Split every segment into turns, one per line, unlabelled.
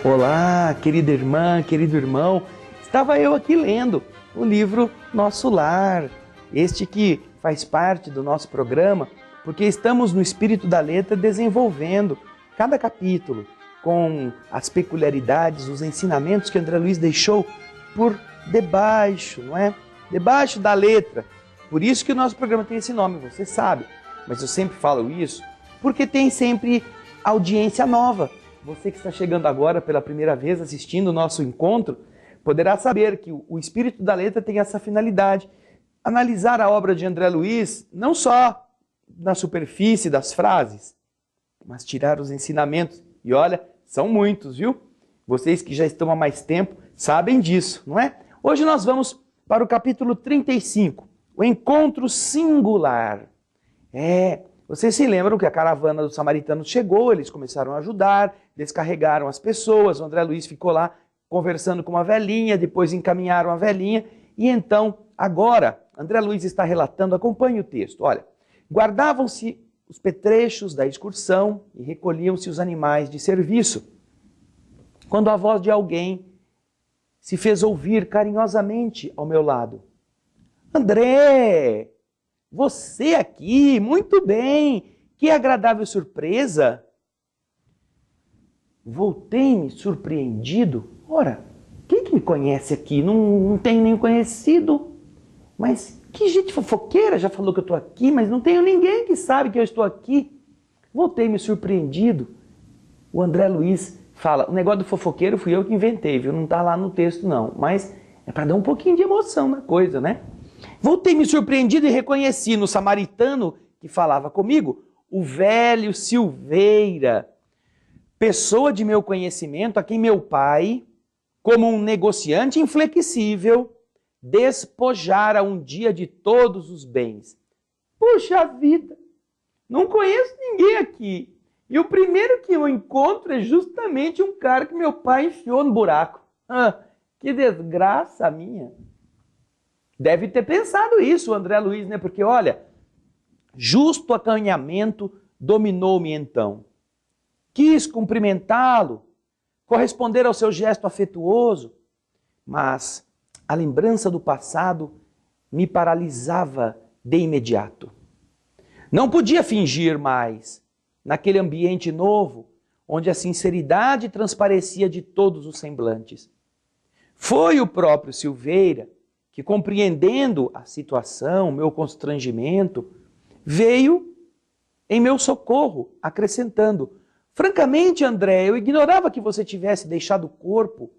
Olá, querida irmã, querido irmão. Estava eu aqui lendo o livro Nosso Lar, este que faz parte do nosso programa, porque estamos no espírito da letra desenvolvendo cada capítulo com as peculiaridades, os ensinamentos que André Luiz deixou por debaixo, não é? Debaixo da letra. Por isso que o nosso programa tem esse nome, você sabe. Mas eu sempre falo isso porque tem sempre audiência nova. Você que está chegando agora pela primeira vez assistindo o nosso encontro, poderá saber que o espírito da letra tem essa finalidade. Analisar a obra de André Luiz, não só na superfície das frases, mas tirar os ensinamentos. E olha, são muitos, viu? Vocês que já estão há mais tempo sabem disso, não é? Hoje nós vamos para o capítulo 35, o encontro singular. Vocês se lembram que a caravana dos samaritanos chegou, eles começaram a ajudar, descarregaram as pessoas, o André Luiz ficou lá conversando com uma velhinha, depois encaminharam a velhinha, e então, agora, André Luiz está relatando, acompanhe o texto, olha, guardavam-se os petrechos da excursão e recolhiam-se os animais de serviço, quando a voz de alguém se fez ouvir carinhosamente ao meu lado. André! Você aqui, muito bem, que agradável surpresa. Voltei-me surpreendido. Ora, quem que me conhece aqui? Não tenho nem conhecido. Mas que gente fofoqueira, já falou que eu estou aqui, mas não tenho ninguém que sabe que eu estou aqui. Voltei-me surpreendido. O André Luiz fala, o negócio do fofoqueiro fui eu que inventei, viu? Não está lá no texto não, mas é para dar um pouquinho de emoção na coisa, né? Voltei-me surpreendido e reconheci no samaritano que falava comigo o velho Silveira, pessoa de meu conhecimento, a quem meu pai, como um negociante inflexível, despojara um dia de todos os bens. Puxa vida, não conheço ninguém aqui. E o primeiro que eu encontro é justamente um cara que meu pai enfiou no buraco. Que desgraça minha. Deve ter pensado isso o André Luiz, né? Porque, olha, justo acanhamento dominou-me então. Quis cumprimentá-lo, corresponder ao seu gesto afetuoso, mas a lembrança do passado me paralisava de imediato. Não podia fingir mais, naquele ambiente novo, onde a sinceridade transparecia de todos os semblantes. Foi o próprio Silveira que, compreendendo a situação, meu constrangimento, veio em meu socorro, acrescentando, francamente, André, eu ignorava que você tivesse deixado o corpo,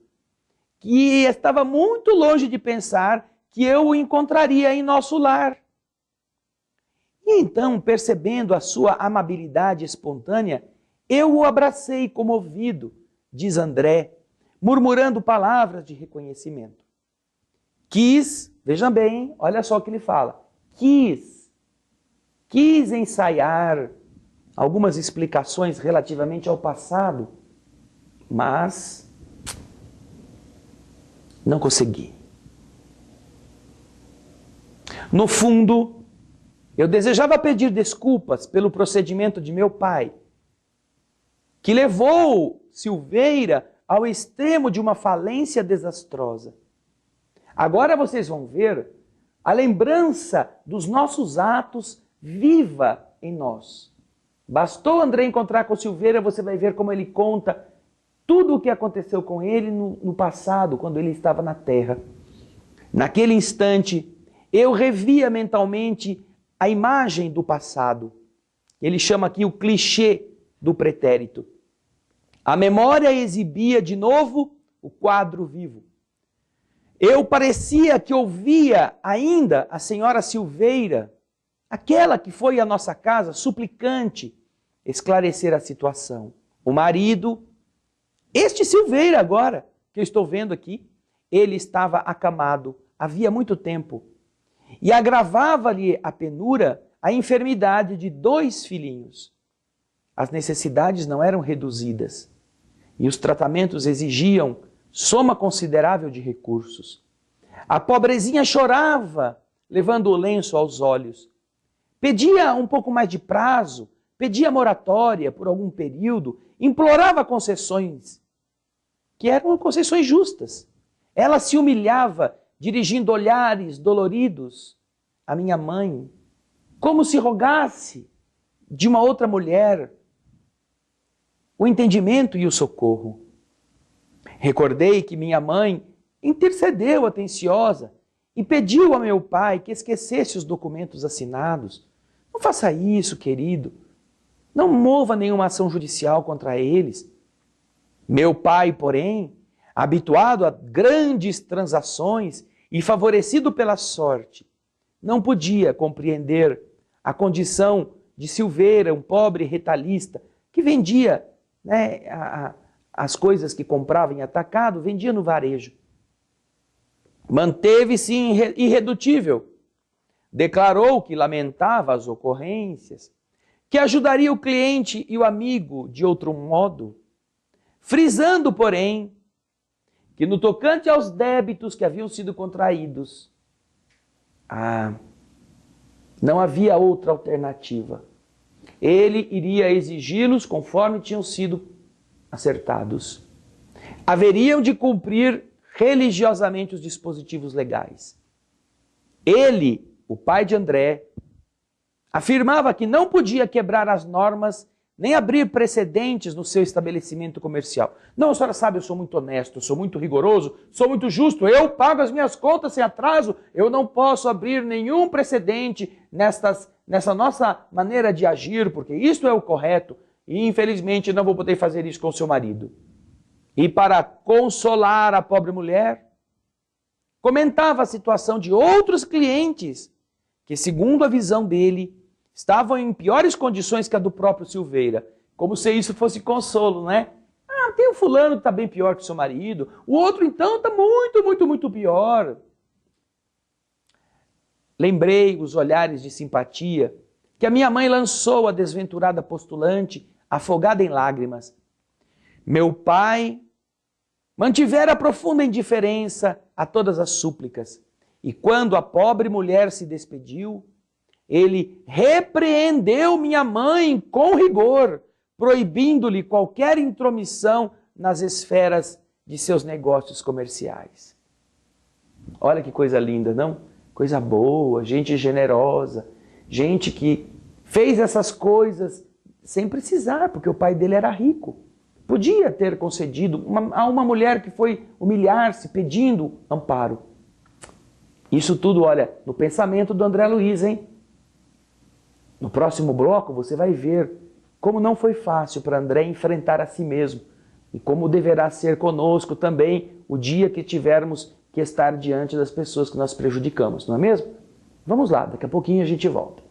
que estava muito longe de pensar que eu o encontraria em nosso lar. E então, percebendo a sua amabilidade espontânea, eu o abracei comovido, diz André, murmurando palavras de reconhecimento. Quis, veja bem, olha só o que ele fala, quis ensaiar algumas explicações relativamente ao passado, mas não consegui. No fundo, eu desejava pedir desculpas pelo procedimento de meu pai, que levou Silveira ao extremo de uma falência desastrosa. Agora vocês vão ver a lembrança dos nossos atos viva em nós. Bastou André encontrar com Silveira, você vai ver como ele conta tudo o que aconteceu com ele no passado, quando ele estava na terra. Naquele instante, eu revia mentalmente a imagem do passado. Ele chama aqui o clichê do pretérito. A memória exibia de novo o quadro vivo. Eu parecia que ouvia ainda a senhora Silveira, aquela que foi à nossa casa, suplicante, esclarecer a situação. O marido, este Silveira agora, que eu estou vendo aqui, ele estava acamado havia muito tempo e agravava-lhe a penura a enfermidade de 2 filhinhos. As necessidades não eram reduzidas e os tratamentos exigiam soma considerável de recursos. A pobrezinha chorava, levando o lenço aos olhos. Pedia um pouco mais de prazo, pedia moratória por algum período, implorava concessões. que eram concessões justas. Ela se humilhava, dirigindo olhares doloridos à minha mãe, como se rogasse de uma outra mulher o entendimento e o socorro. Recordei que minha mãe intercedeu atenciosa e pediu a meu pai que esquecesse os documentos assinados. Não faça isso, querido. Não mova nenhuma ação judicial contra eles. Meu pai, porém, habituado a grandes transações e favorecido pela sorte, não podia compreender a condição de Silveira, um pobre retalhista, que vendia, né, as coisas que comprava em atacado, vendia no varejo. Manteve-se irredutível. Declarou que lamentava as ocorrências, que ajudaria o cliente e o amigo de outro modo, frisando, porém, que no tocante aos débitos que haviam sido contraídos, não havia outra alternativa. Ele iria exigi-los conforme tinham sido acertados. Haveriam de cumprir religiosamente os dispositivos legais. Ele, o pai de André, afirmava que não podia quebrar as normas nem abrir precedentes no seu estabelecimento comercial. Não, a senhora sabe, eu sou muito honesto, sou muito rigoroso, sou muito justo, eu pago as minhas contas sem atraso, eu não posso abrir nenhum precedente nessa nossa maneira de agir, porque isto é o correto, e infelizmente não vou poder fazer isso com o seu marido. E para consolar a pobre mulher, comentava a situação de outros clientes que, segundo a visão dele, estavam em piores condições que a do próprio Silveira. Como se isso fosse consolo, né? Tem o fulano que está bem pior que o seu marido, o outro então está muito, muito, muito pior. Lembrei os olhares de simpatia que a minha mãe lançou à desventurada postulante, afogada em lágrimas. Meu pai mantivera profunda indiferença a todas as súplicas, e quando a pobre mulher se despediu, ele repreendeu minha mãe com rigor, proibindo-lhe qualquer intromissão nas esferas de seus negócios comerciais. Olha que coisa linda, não? Coisa boa, gente generosa, gente que fez essas coisas sem precisar, porque o pai dele era rico. Podia ter concedido a uma mulher que foi humilhar-se pedindo amparo. Isso tudo, olha, no pensamento do André Luiz, hein? No próximo bloco você vai ver como não foi fácil para André enfrentar a si mesmo e como deverá ser conosco também o dia que tivermos que estar diante das pessoas que nós prejudicamos, não é mesmo? Vamos lá, daqui a pouquinho a gente volta.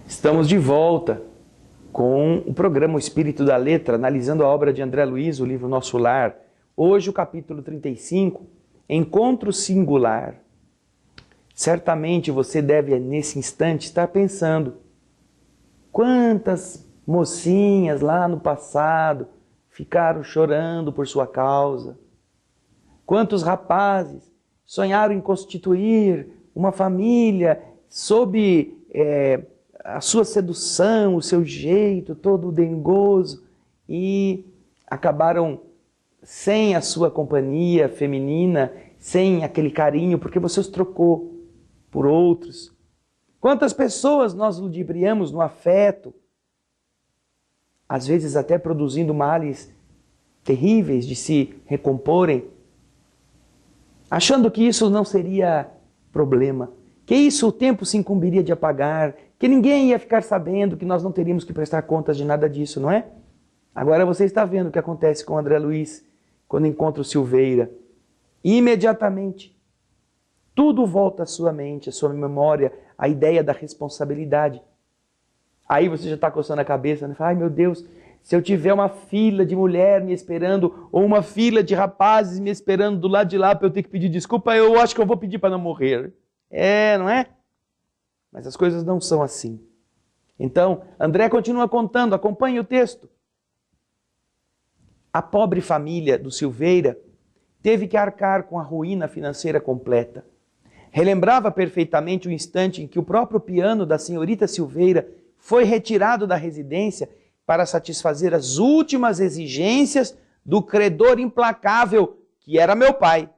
Estamos de volta com o programa O Espírito da Letra, analisando a obra de André Luiz, o livro Nosso Lar. Hoje o capítulo 35, Encontro Singular. Certamente você deve, nesse instante, estar pensando quantas mocinhas lá no passado ficaram chorando por sua causa. Quantos rapazes sonharam em constituir uma família sob a sua sedução, o seu jeito todo dengoso, e acabaram sem a sua companhia feminina, sem aquele carinho, porque você os trocou por outros. Quantas pessoas nós ludibriamos no afeto, às vezes até produzindo males terríveis de se recomporem, achando que isso não seria problema, que isso o tempo se incumbiria de apagar, que ninguém ia ficar sabendo, que nós não teríamos que prestar contas de nada disso, não é? Agora você está vendo o que acontece com o André Luiz quando encontra o Silveira. Imediatamente, tudo volta à sua mente, à sua memória, a ideia da responsabilidade. Aí você já está coçando a cabeça, né? Ai meu Deus, se eu tiver uma fila de mulher me esperando, ou uma fila de rapazes me esperando do lado de lá para eu ter que pedir desculpa, eu acho que eu vou pedir para não morrer. Não é? Mas as coisas não são assim. Então, André continua contando, acompanhe o texto. A pobre família do Silveira teve que arcar com a ruína financeira completa. Relembrava perfeitamente o instante em que o próprio piano da senhorita Silveira foi retirado da residência para satisfazer as últimas exigências do credor implacável, que era meu pai.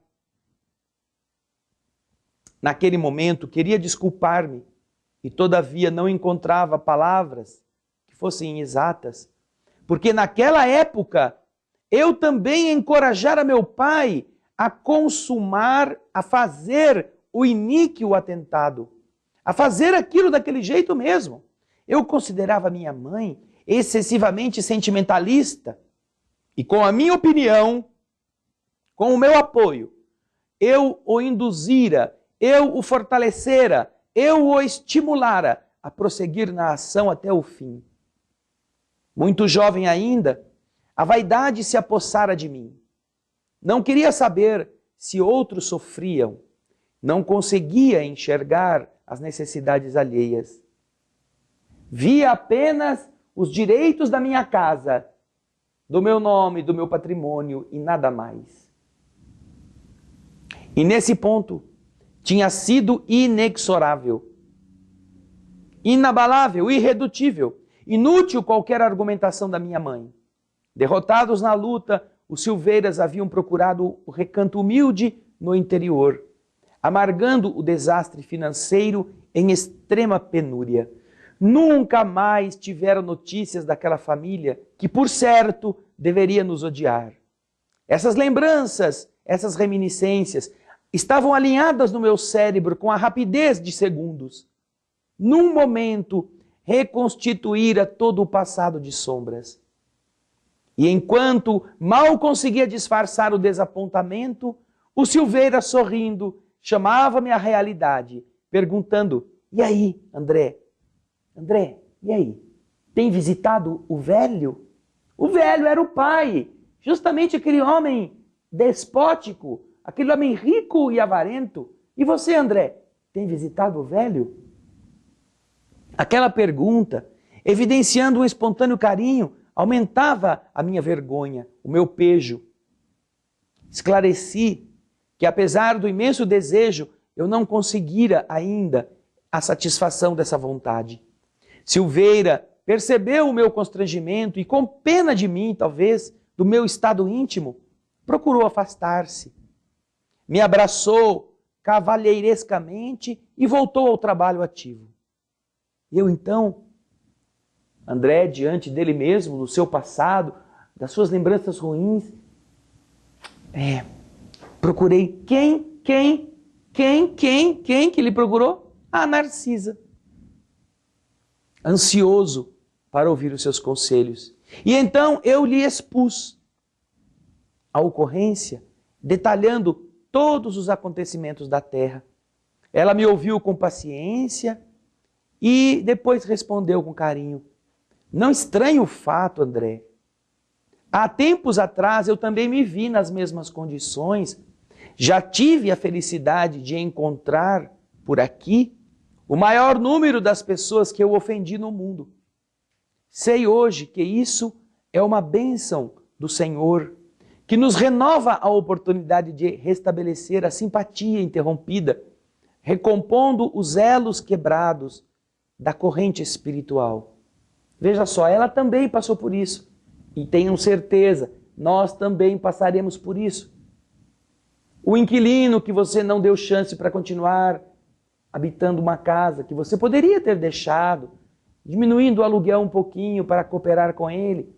Naquele momento, queria desculpar-me e, todavia, não encontrava palavras que fossem exatas, porque naquela época eu também encorajara meu pai a consumar, a fazer o iníquo atentado, a fazer aquilo daquele jeito mesmo. Eu considerava minha mãe excessivamente sentimentalista e, com a minha opinião, com o meu apoio, eu o induzira, eu o fortalecera, eu o estimulara a prosseguir na ação até o fim. Muito jovem ainda, a vaidade se apossara de mim. Não queria saber se outros sofriam, não conseguia enxergar as necessidades alheias. Via apenas os direitos da minha casa, do meu nome, do meu patrimônio e nada mais. E nesse ponto, tinha sido inexorável, inabalável, irredutível, inútil qualquer argumentação da minha mãe. Derrotados na luta, os Silveiras haviam procurado o recanto humilde no interior, amargando o desastre financeiro em extrema penúria. Nunca mais tiveram notícias daquela família que, por certo, deveria nos odiar. Essas lembranças, essas reminiscências, estavam alinhadas no meu cérebro com a rapidez de segundos. Num momento, reconstituíra todo o passado de sombras. E enquanto mal conseguia disfarçar o desapontamento, o Silveira, sorrindo, chamava-me à realidade, perguntando: "E aí, André? André, e aí? Tem visitado o velho?" O velho era o pai, justamente aquele homem despótico, aquele homem rico e avarento. E você, André, tem visitado o velho? Aquela pergunta, evidenciando um espontâneo carinho, aumentava a minha vergonha, o meu pejo. Esclareci que, apesar do imenso desejo, eu não conseguira ainda a satisfação dessa vontade. Silveira percebeu o meu constrangimento e, com pena de mim, talvez, do meu estado íntimo, procurou afastar-se. Me abraçou cavalheirescamente e voltou ao trabalho ativo. Eu então, André, diante dele mesmo, do seu passado, das suas lembranças ruins, procurei quem que ele procurou? A Narcisa. Ansioso para ouvir os seus conselhos. E então eu lhe expus a ocorrência, detalhando todos os acontecimentos da terra. Ela me ouviu com paciência e depois respondeu com carinho: "Não estranho o fato, André. Há tempos atrás eu também me vi nas mesmas condições. Já tive a felicidade de encontrar por aqui o maior número das pessoas que eu ofendi no mundo. Sei hoje que isso é uma bênção do Senhor, que nos renova a oportunidade de restabelecer a simpatia interrompida, recompondo os elos quebrados da corrente espiritual." Veja só, ela também passou por isso. E tenham certeza, nós também passaremos por isso. O inquilino que você não deu chance para continuar habitando uma casa que você poderia ter deixado, diminuindo o aluguel um pouquinho para cooperar com ele,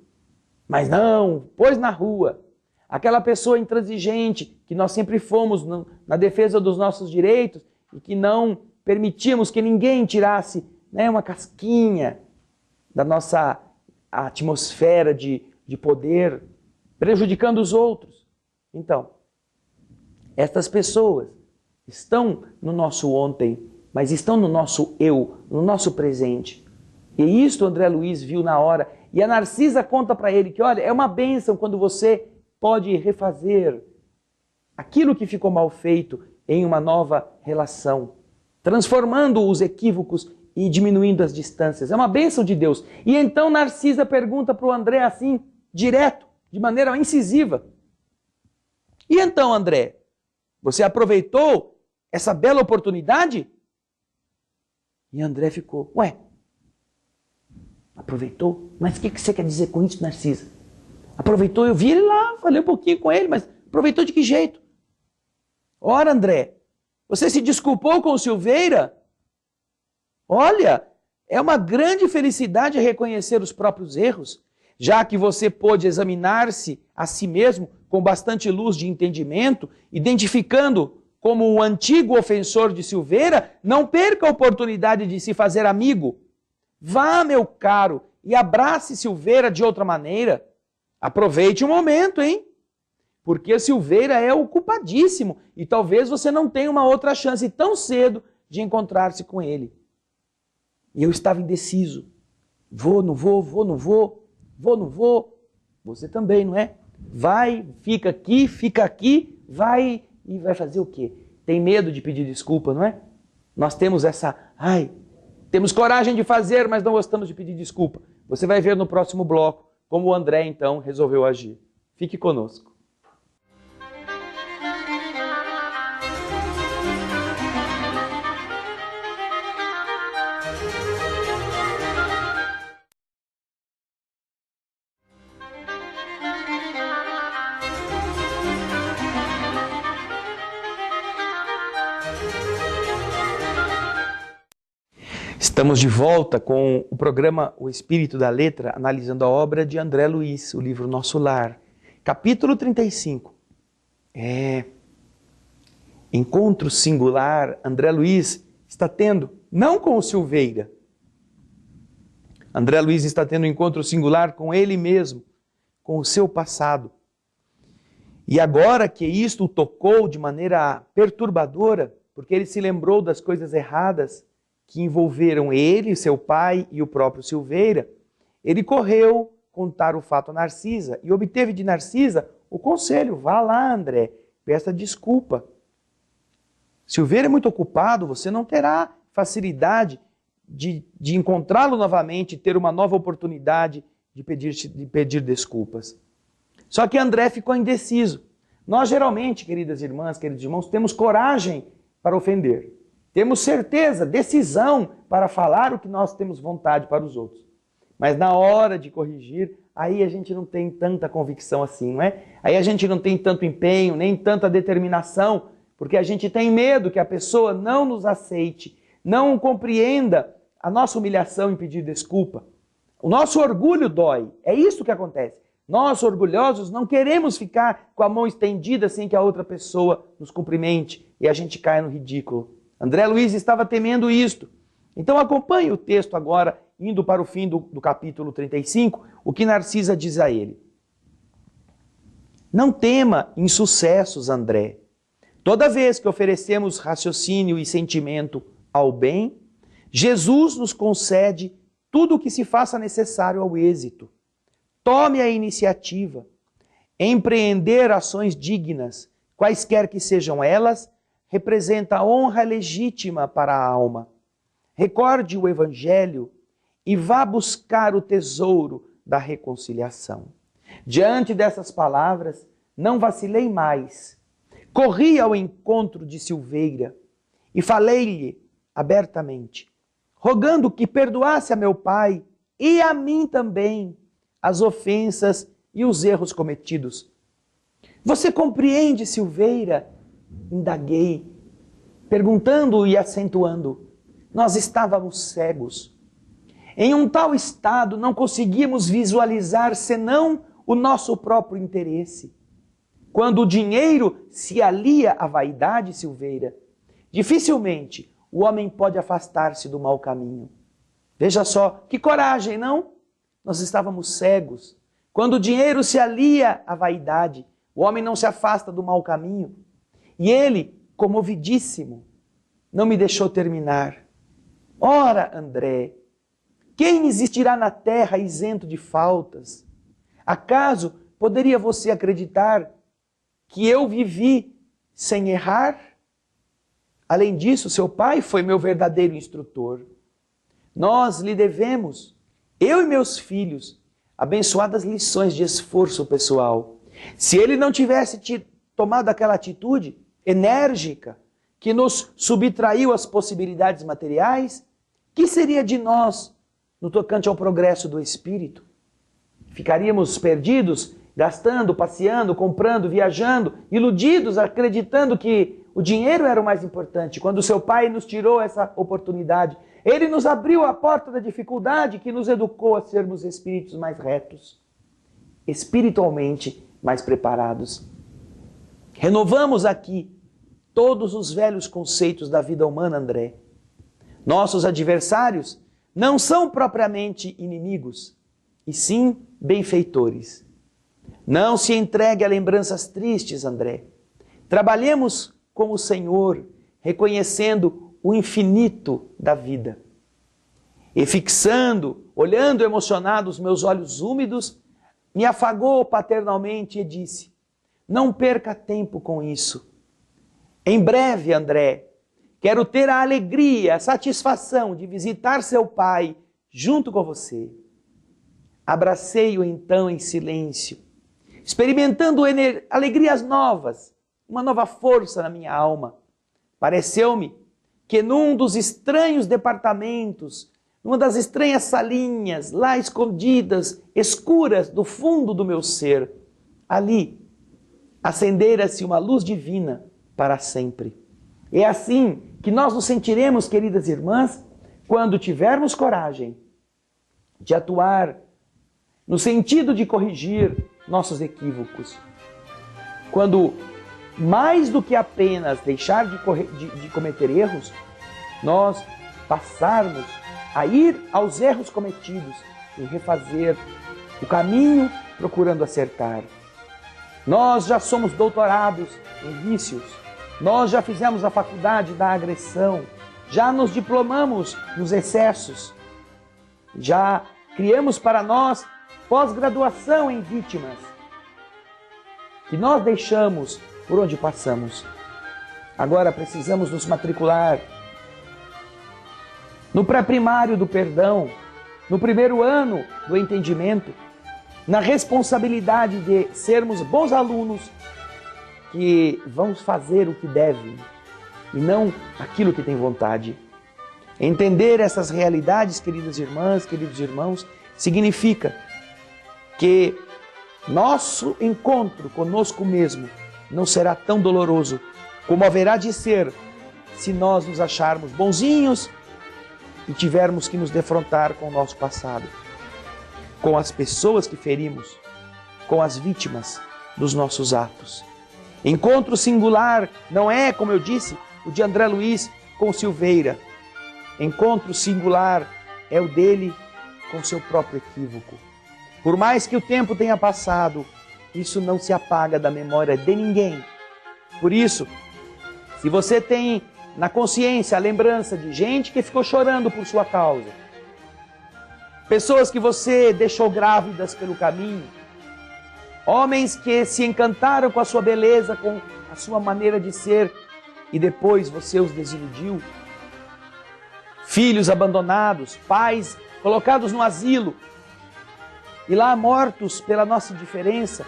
mas não, pôs na rua. Aquela pessoa intransigente que nós sempre fomos na defesa dos nossos direitos e que não permitíamos que ninguém tirasse, uma casquinha da nossa atmosfera de poder, prejudicando os outros. Então, estas pessoas estão no nosso ontem, mas estão no nosso eu, no nosso presente. E isto André Luiz viu na hora. E a Narcisa conta para ele que, olha, é uma bênção quando você pode refazer aquilo que ficou mal feito em uma nova relação, transformando os equívocos e diminuindo as distâncias. É uma bênção de Deus. E então Narcisa pergunta para o André assim, direto, de maneira incisiva. E então, André, você aproveitou essa bela oportunidade? E André ficou, ué, aproveitou? Mas o que você quer dizer com isso, Narcisa? Aproveitou, eu vi ele lá, falei um pouquinho com ele, mas aproveitou de que jeito? Ora, André, você se desculpou com o Silveira? Olha, é uma grande felicidade reconhecer os próprios erros, já que você pôde examinar-se a si mesmo com bastante luz de entendimento, identificando como o antigo ofensor de Silveira, não perca a oportunidade de se fazer amigo. Vá, meu caro, e abrace Silveira de outra maneira. Aproveite o momento, hein? Porque Silveira é o culpadíssimo e talvez você não tenha uma outra chance tão cedo de encontrar-se com ele. E eu estava indeciso. Vou, não vou, vou, não vou, vou, não vou. Você também, não é? Vai, fica aqui, vai e vai fazer o quê? Tem medo de pedir desculpa, não é? Nós temos temos coragem de fazer, mas não gostamos de pedir desculpa. Você vai ver no próximo bloco como o André, então, resolveu agir. Fique conosco. Estamos de volta com o programa O Espírito da Letra, analisando a obra de André Luiz, o livro Nosso Lar. Capítulo 35. Encontro singular André Luiz está tendo, não com o Silveira. André Luiz está tendo um encontro singular com ele mesmo, com o seu passado. E agora que isto o tocou de maneira perturbadora, porque ele se lembrou das coisas erradas que envolveram ele, seu pai e o próprio Silveira, ele correu contar o fato a Narcisa e obteve de Narcisa o conselho: vá lá, André, peça desculpa. Silveira é muito ocupado, você não terá facilidade de encontrá-lo novamente, ter uma nova oportunidade de pedir desculpas. Só que André ficou indeciso. Nós geralmente, queridas irmãs, queridos irmãos, temos coragem para ofender. Temos certeza, decisão para falar o que nós temos vontade para os outros. Mas na hora de corrigir, aí a gente não tem tanta convicção assim, não é? Aí a gente não tem tanto empenho, nem tanta determinação, porque a gente tem medo que a pessoa não nos aceite, não compreenda a nossa humilhação em pedir desculpa. O nosso orgulho dói, é isso que acontece. Nós, orgulhosos, não queremos ficar com a mão estendida sem que a outra pessoa nos cumprimente e a gente cai no ridículo. André Luiz estava temendo isto. Então acompanhe o texto agora, indo para o fim do capítulo 35, o que Narcisa diz a ele. Não tema insucessos, André. Toda vez que oferecemos raciocínio e sentimento ao bem, Jesus nos concede tudo o que se faça necessário ao êxito. Tome a iniciativa. Empreender ações dignas, quaisquer que sejam elas, representa a honra legítima para a alma. Recorde o Evangelho e vá buscar o tesouro da reconciliação. Diante dessas palavras, não vacilei mais. Corri ao encontro de Silveira e falei-lhe abertamente, rogando que perdoasse a meu pai e a mim também as ofensas e os erros cometidos. Você compreende, Silveira? Indaguei, perguntando e acentuando. Nós estávamos cegos. Em um tal estado, não conseguíamos visualizar senão o nosso próprio interesse. Quando o dinheiro se alia à vaidade, Silveira, dificilmente o homem pode afastar-se do mau caminho. Veja só, que coragem, não? Nós estávamos cegos. Quando o dinheiro se alia à vaidade, o homem não se afasta do mau caminho. E ele, comovidíssimo, não me deixou terminar. Ora, André, quem existirá na terra isento de faltas? Acaso poderia você acreditar que eu vivi sem errar? Além disso, seu pai foi meu verdadeiro instrutor. Nós lhe devemos, eu e meus filhos, abençoadas lições de esforço pessoal. Se ele não tivesse tomado aquela atitude enérgica que nos subtraiu as possibilidades materiais, que seria de nós no tocante ao progresso do espírito? Ficaríamos perdidos, gastando, passeando, comprando, viajando, iludidos, acreditando que o dinheiro era o mais importante. Quando seu pai nos tirou essa oportunidade, ele nos abriu a porta da dificuldade que nos educou a sermos espíritos mais retos, espiritualmente mais preparados. Renovamos aqui todos os velhos conceitos da vida humana, André. Nossos adversários não são propriamente inimigos, e sim benfeitores. Não se entregue a lembranças tristes, André. Trabalhemos como o Senhor, reconhecendo o infinito da vida. E fixando, olhando emocionado os meus olhos úmidos, me afagou paternalmente e disse: não perca tempo com isso. Em breve, André, quero ter a alegria, a satisfação de visitar seu pai junto com você. Abracei-o então em silêncio, experimentando alegrias novas, uma nova força na minha alma. Pareceu-me que num dos estranhos departamentos, numa das estranhas salinhas, lá escondidas, escuras do fundo do meu ser, ali acendera-se uma luz divina para sempre. É assim que nós nos sentiremos, queridas irmãs, quando tivermos coragem de atuar no sentido de corrigir nossos equívocos. Quando, mais do que apenas deixar de cometer erros, nós passarmos a ir aos erros cometidos e refazer o caminho procurando acertar. Nós já somos doutorados em vícios, nós já fizemos a faculdade da agressão, já nos diplomamos nos excessos, já criamos para nós pós-graduação em vítimas, que nós deixamos por onde passamos. Agora precisamos nos matricular no pré-primário do perdão, no primeiro ano do entendimento, na responsabilidade de sermos bons alunos que vão fazer o que devem e não aquilo que tem vontade. Entender essas realidades, queridas irmãs, queridos irmãos, significa que nosso encontro conosco mesmo não será tão doloroso como haverá de ser se nós nos acharmos bonzinhos e tivermos que nos defrontar com o nosso passado, com as pessoas que ferimos, com as vítimas dos nossos atos. Encontro singular não é, como eu disse, o de André Luiz com Silveira. Encontro singular é o dele com seu próprio equívoco. Por mais que o tempo tenha passado, isso não se apaga da memória de ninguém. Por isso, se você tem na consciência a lembrança de gente que ficou chorando por sua causa, pessoas que você deixou grávidas pelo caminho, homens que se encantaram com a sua beleza, com a sua maneira de ser e depois você os desiludiu, filhos abandonados, pais colocados no asilo e lá mortos pela nossa indiferença,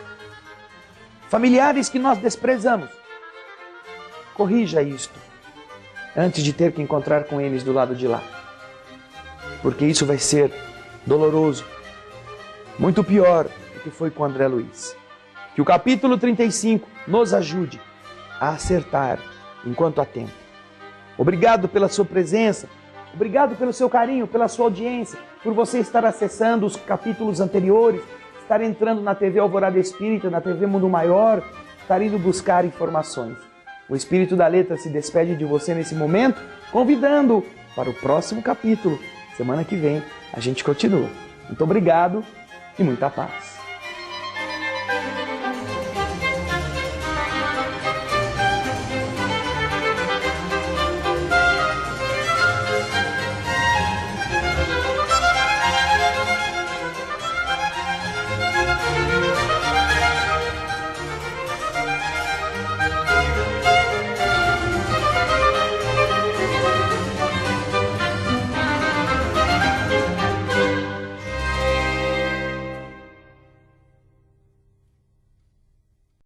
familiares que nós desprezamos. Corrija isto antes de ter que encontrar com eles do lado de lá, porque isso vai ser doloroso, muito pior do que foi com André Luiz. Que o capítulo 35 nos ajude a acertar enquanto há tempo. Obrigado pela sua presença, obrigado pelo seu carinho, pela sua audiência, por você estar acessando os capítulos anteriores, estar entrando na TV Alvorada Espírita, na TV Mundo Maior, estar indo buscar informações. O Espírito da Letra se despede de você nesse momento, convidando para o próximo capítulo. Semana que vem a gente continua. Muito obrigado e muita paz.